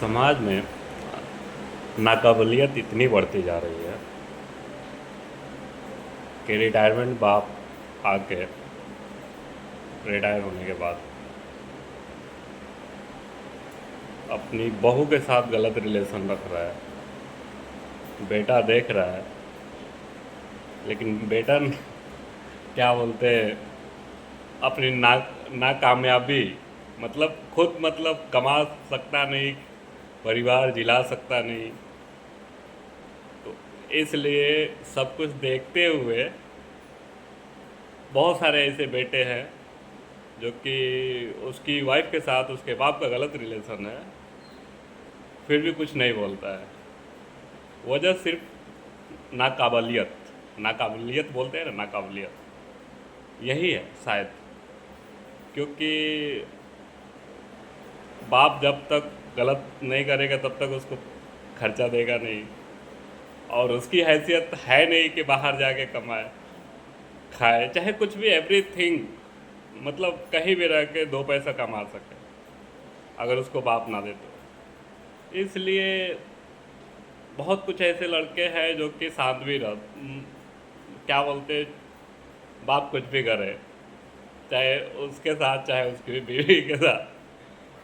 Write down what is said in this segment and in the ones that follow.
समाज में नाकाबिलियत इतनी बढ़ती जा रही है कि रिटायरमेंट बाप आके रिटायर होने के बाद अपनी बहू के साथ गलत रिलेशन रख रहा है। बेटा देख रहा है, लेकिन बेटा क्या बोलते हैं, अपनी नाकामयाबी खुद कमा सकता नहीं, परिवार जिला सकता नहीं। तो इसलिए सब कुछ देखते हुए बहुत सारे ऐसे बेटे हैं जो कि उसकी वाइफ के साथ उसके बाप का गलत रिलेशन है, फिर भी कुछ नहीं बोलता है। वजह सिर्फ नाकाबिलियत नाकाबिलियत बोलते हैं ना, नाकाबिलियत यही है शायद। क्योंकि बाप जब तक गलत नहीं करेगा तब तक उसको खर्चा देगा नहीं, और उसकी हैसियत है नहीं कि बाहर जाके कमाए खाए, चाहे कुछ भी, एवरीथिंग कहीं भी रह के दो पैसा कमा सके अगर उसको बाप ना दे तो। इसलिए बहुत कुछ ऐसे लड़के हैं जो कि शांत भी क्या बोलते, बाप कुछ भी करे, चाहे उसके साथ चाहे उसकी बीवी के साथ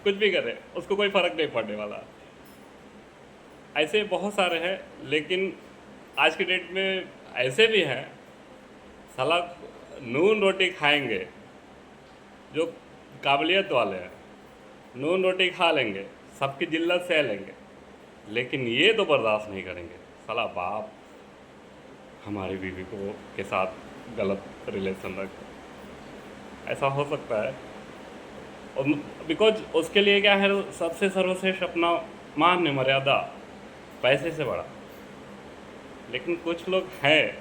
कुछ भी करे, उसको कोई फ़र्क नहीं पड़ने वाला। ऐसे बहुत सारे हैं, लेकिन आज के डेट में ऐसे भी हैं साला नून रोटी खाएंगे, जो काबिलियत वाले हैं, नून रोटी खा लेंगे, सबकी जिल्लत सह लेंगे, लेकिन ये तो बर्दाश्त नहीं करेंगे साला बाप हमारी बीवी को के साथ गलत रिलेशन रखे। ऐसा हो सकता है, और बिकॉज उसके लिए क्या है, सबसे सर्वश्रेष्ठ अपना मान मर्यादा पैसे से बड़ा। लेकिन कुछ लोग हैं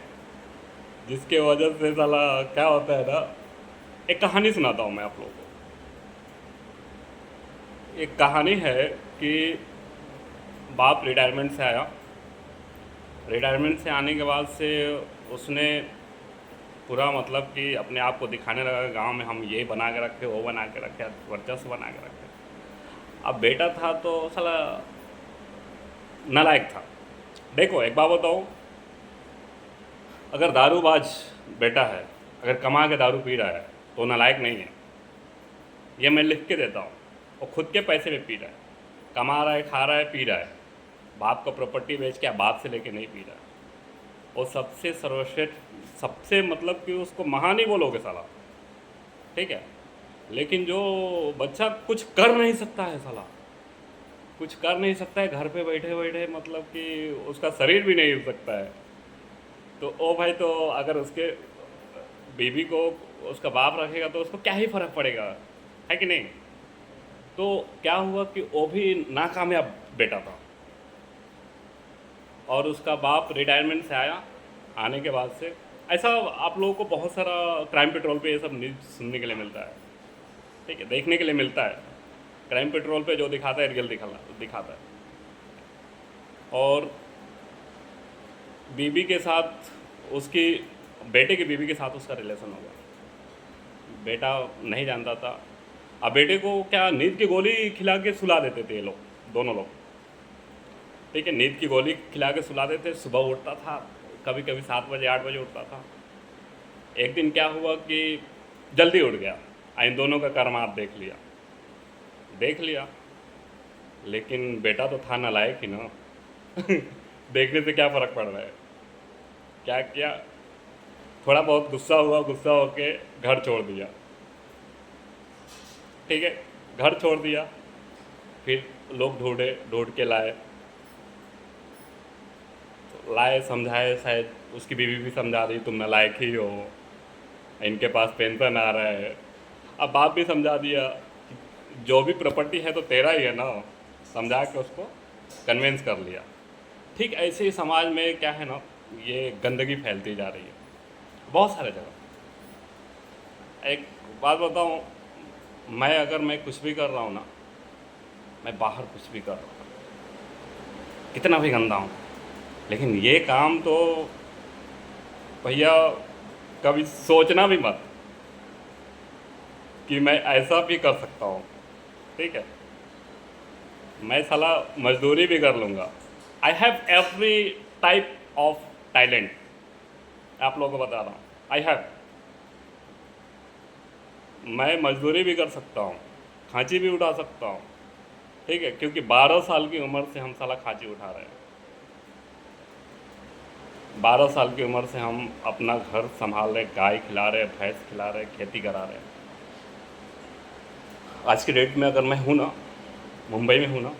जिसके वजह से साला क्या होता है ना, एक कहानी सुनाता हूँ मैं आप लोगों को। एक कहानी है कि बाप रिटायरमेंट से आया। रिटायरमेंट से आने के बाद से उसने पूरा कि अपने आप को दिखाने लगा, गांव में हम ये बना के रखे, वो बना के रखे, वर्चस्व बना के रखे। अब बेटा था तो साला नालायक था। देखो एक बात बताओ, अगर दारूबाज बेटा है, अगर कमा के दारू पी रहा है तो नालायक नहीं है, ये मैं लिख के देता हूँ। वो खुद के पैसे में पी रहा है, कमा रहा है, खा रहा है, पी रहा है, बाप का प्रॉपर्टी बेच के बाप से लेके नहीं पी रहा है। वो सबसे सर्वश्रेष्ठ, सबसे कि उसको महान ही बोलोगे साला, ठीक है। लेकिन जो बच्चा कुछ कर नहीं सकता है साला, कुछ कर नहीं सकता है, घर पे बैठे बैठे कि उसका शरीर भी नहीं हिल सकता है, तो ओ भाई, तो अगर उसके बीवी को उसका बाप रखेगा तो उसको क्या ही फ़र्क पड़ेगा, है कि नहीं। तो क्या हुआ कि वो भी नाकामयाब बेटा था, और उसका बाप रिटायरमेंट से आया। आने के बाद से ऐसा आप लोगों को बहुत सारा क्राइम पेट्रोल पे ये सब न्यूज़ सुनने के लिए मिलता है, ठीक है, देखने के लिए मिलता है। क्राइम पेट्रोल पे जो दिखाता है रियल दिखाता है। और बीवी के साथ उसकी, बेटे की बीवी के साथ उसका रिलेशन हो गया। बेटा नहीं जानता था। अब बेटे को क्या नींद की गोली खिला के सुला देते थे ये लोग, दोनों लोग, ठीक है, नींद की गोली खिला के सुला देते। सुबह उठता था, कभी कभी 7 बजे 8 बजे उठता था। एक दिन क्या हुआ कि जल्दी उठ गया। इन दोनों का कर्मात देख लिया, लेकिन बेटा तो था नालायक ही ना देखने से क्या फ़र्क पड़ रहा है। क्या किया, थोड़ा बहुत गुस्सा हुआ, गुस्सा होके घर छोड़ दिया, ठीक है, घर छोड़ दिया। फिर लोग ढूंढ के लाए, समझाए, शायद उसकी बीवी भी समझा रही तुम नालायक ही हो, इनके पास पेंशन आ रहा है। अब बाप भी समझा दिया कि जो भी प्रॉपर्टी है तो तेरा ही है ना, समझा के उसको कन्विंस कर लिया। ठीक ऐसे ही समाज में क्या है ना, ये गंदगी फैलती जा रही है बहुत सारे जगह। एक बात बताऊँ, मैं कुछ भी कर रहा हूँ ना, मैं बाहर कुछ भी कर रहा हूँ, कितना भी गंदा हूँ, लेकिन ये काम तो भैया कभी सोचना भी मत कि मैं ऐसा भी कर सकता हूँ, ठीक है। मैं साला मजदूरी भी कर लूँगा। I have every type of talent, आप लोगों को बता रहा हूँ। आई हैव, मैं मजदूरी भी कर सकता हूँ, खांची भी उठा सकता हूँ, ठीक है, क्योंकि 12 साल की उम्र से हम साला खांची उठा रहे हैं। 12 साल की उम्र से हम अपना घर संभाल रहे, गाय खिला रहे, भैंस खिला रहे, खेती करा रहे हैं। आज की डेट में अगर मैं हूँ ना, मुंबई में हूँ ना,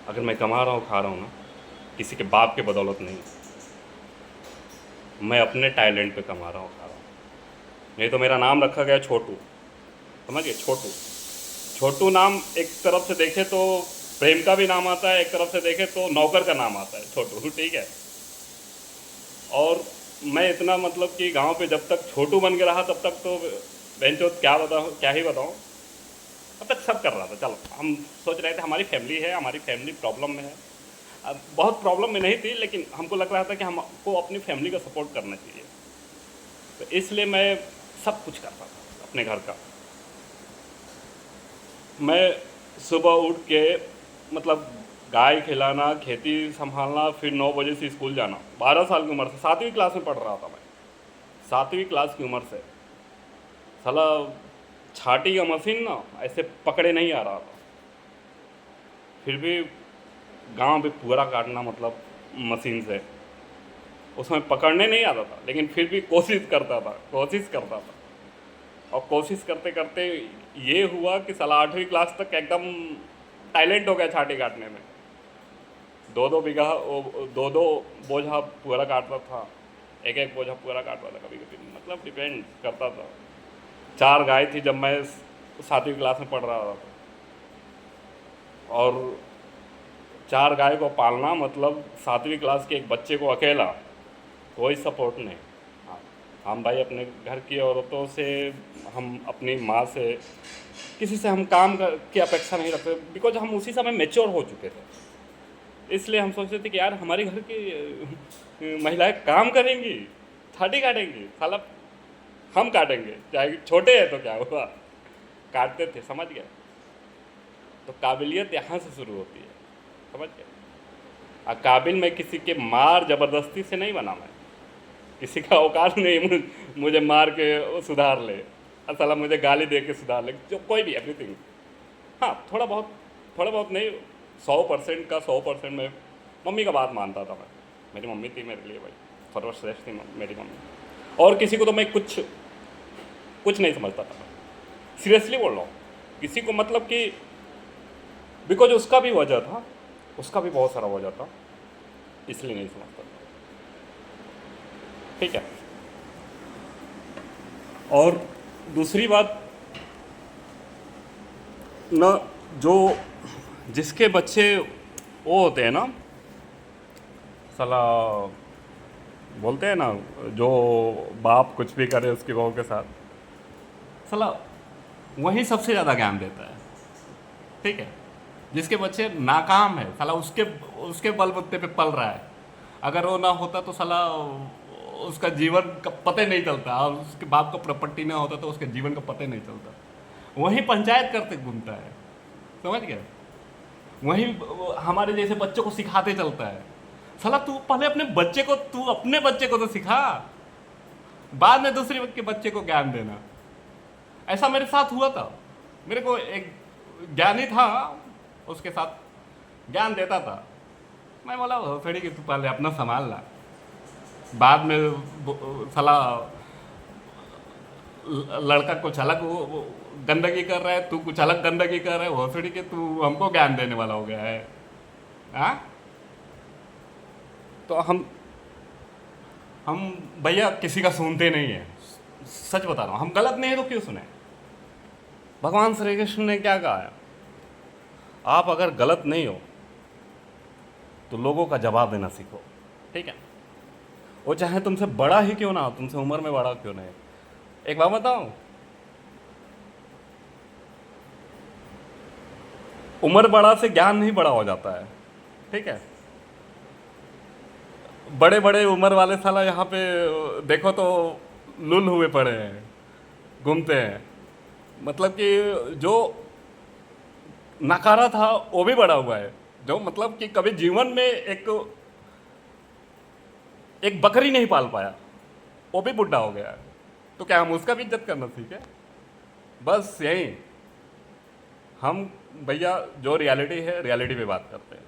अगर मैं कमा रहा हूँ, खा रहा हूँ ना, किसी के बाप के बदौलत नहीं, मैं अपने टैलेंट पे कमा रहा हूँ, खा रहा हूँ। नहीं तो मेरा नाम रखा गया छोटू, समझिए, छोटू। छोटू नाम एक तरफ से देखे तो प्रेम का भी नाम आता है, एक तरफ से देखे तो नौकर का नाम आता है, छोटू, ठीक है। और मैं इतना मतलब कि गांव पे जब तक छोटू बन के रहा तब तक तो बेंचोत क्या बताऊँ, क्या ही बताऊँ, तब तक सब कर रहा था। चलो, हम सोच रहे थे हमारी फैमिली है, हमारी फैमिली प्रॉब्लम में है। अब बहुत प्रॉब्लम में नहीं थी, लेकिन हमको लग रहा था कि हमको अपनी फैमिली का सपोर्ट करना चाहिए, तो इसलिए मैं सब कुछ करता था अपने घर का। मैं सुबह उठ के मतलब गाय खिलाना, खेती संभालना, फिर 9 बजे से स्कूल जाना। 12 साल की उम्र से, 7वीं क्लास में पढ़ रहा था मैं, 7वीं क्लास की उम्र से। साला छाटी का मशीन ना ऐसे पकड़े नहीं आ रहा था, फिर भी गांव में पूरा काटना मतलब मशीन से, उसमें पकड़ने नहीं आता था, लेकिन फिर भी कोशिश करता था, कोशिश करता था। और कोशिश करते करते ये हुआ कि साला 8वीं क्लास तक एकदम टैलेंट हो गया छाटी काटने में। 2-2 बीघा, 2-2 बोझा पूरा काटता था, एक एक बोझा पूरा काटता था, कभी कभी मतलब डिपेंड करता था। 4 गाय थी जब मैं 7वीं क्लास में पढ़ रहा था, और 4 गाय को पालना मतलब 7वीं क्लास के एक बच्चे को अकेला, कोई सपोर्ट नहीं। हाँ, हम भाई अपने घर की औरतों से, हम अपनी माँ से, किसी से हम की अपेक्षा नहीं रखते, बिकॉज हम उसी समय मैच्योर हो चुके थे। इसलिए हम सोचते थे कि यार हमारी घर की महिलाएं काम करेंगी, छाटी काटेंगी, साला हम काटेंगे, चाहे छोटे हैं तो क्या हुआ, काटते थे, समझ गए। तो काबिलियत यहाँ से शुरू होती है, समझ गए। काबिल मैं किसी के मार ज़बरदस्ती से नहीं बना, मैं किसी का औकात नहीं मुझे मार के वो सुधार ले, साला मुझे गाली दे के सुधार ले, जो कोई भी, एवरीथिंग। हाँ, थोड़ा बहुत नहीं, 100% का 100% में मम्मी का बात मानता था मैं। मेरी मम्मी थी मेरे लिए भाई, सर्वश्रेष्ठ थी मेरी मम्मी। और किसी को तो मैं कुछ नहीं समझता था, सीरियसली बोल रहा हूँ। किसी को मतलब कि बिकॉज उसका भी वजह था, उसका भी बहुत सारा वजह था, इसलिए नहीं समझता था, ठीक है। और दूसरी बात ना, जो जिसके बच्चे वो होते हैं ना, साला बोलते हैं ना, जो बाप कुछ भी करे उसकी बहू के साथ, साला वही सबसे ज़्यादा ज्ञान देता है, ठीक है। जिसके बच्चे नाकाम है, साला उसके उसके बलबूते पे पल रहा है। अगर वो ना होता तो साला उसका जीवन का पता ही नहीं चलता, और उसके बाप का प्रॉपर्टी ना होता तो उसके जीवन का पता ही नहीं चलता। वहीं पंचायत करते घूमता है, समझ गए। वहीं हमारे जैसे बच्चों को सिखाते चलता है। साला तू पहले तू अपने बच्चे को तो सिखा, बाद में दूसरे के बच्चे को ज्ञान देना। ऐसा मेरे साथ हुआ था। मेरे को एक ज्ञानी था, उसके साथ ज्ञान देता था। मैं बोला थोड़ी कि तू पहले अपना संभाल ला, बाद में साला लड़का कुछ अलग वो गंदगी कर रहा है, तू कुछ अलग गंदगी कर रहा है, वो थोड़ी कि तू हमको ज्ञान देने वाला हो गया है। हाँ, तो हम भैया किसी का सुनते नहीं है, सच बता रहा हूँ। हम गलत नहीं है तो क्यों सुने। भगवान श्री कृष्ण ने क्या कहा है, आप अगर गलत नहीं हो तो लोगों का जवाब देना सीखो, ठीक है। वो चाहे तुमसे बड़ा ही क्यों ना हो, तुमसे उम्र में बड़ा क्यों नहीं। एक बात बताऊं, उम्र बड़ा से ज्ञान नहीं बड़ा हो जाता है, ठीक है। बड़े बड़े उम्र वाले साला यहाँ पे देखो तो लुल हुए पड़े हैं, घूमते हैं। मतलब कि जो नकारा था वो भी बड़ा हुआ है, जो मतलब कि कभी जीवन में एक बकरी नहीं पाल पाया, वो भी बुढ़ा हो गया है। तो क्या हम उसका भी इज्जत करना सीखे? बस यही हम भैया जो रियलिटी है रियलिटी पे बात करते हैं।